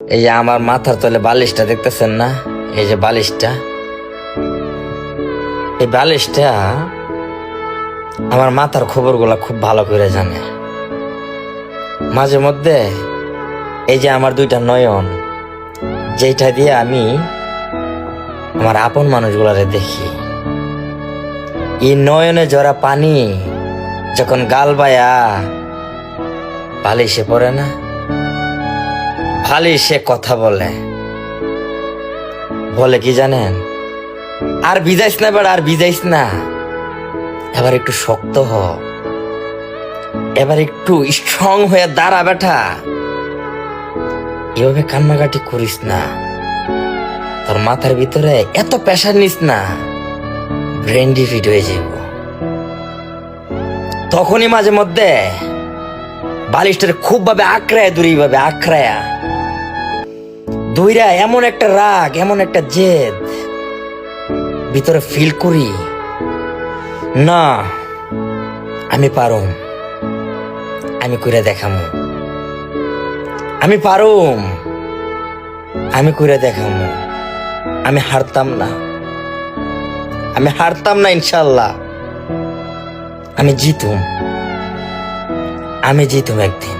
এই যে আমার মাথার তলে বালিশটা দেখতেছেন না, এই যে বালিশটা, এই বালিশটা আমার মাথার খবরগুলা খুব ভালো করে জানে। মাঝে মধ্যে এই যে আমার দুইটা নয়ন, যেটা দিয়ে আমি আমার আপন মানুষগুলারে দেখি, এই নয়নে জরা পানি যখন গাল বায়া বালিশে পড়ে না, বালিশে কথা বলে কি জানেন? আর ভিজাইস না বেড়া, আর ভিজাইস না, এবার একটু শক্ত হ, এবার একটু স্ট্রং হয়ে দাঁড়া বেটা, এভাবে কান্নাকাটি করিস না, তোর মাথার ভিতরে এত প্রেশার নিস না, ব্রেন ডিফিট হয়ে যাব। তখনই মাঝে মধ্যে বালিশটার খুব ভাবে আঁকড়ায়, আঁকড়ায়া দইরা এমন একটা রাগ, এমন একটা জেদ ভিতরে ফিল করি, না আমি পারুম, আমি কইরা দেখামু, আমি পারুম, আমি কইরা দেখামু, আমি হারতাম না, আমি হারতাম না, ইনশাল্লাহ আমি জিতুম, একদিন।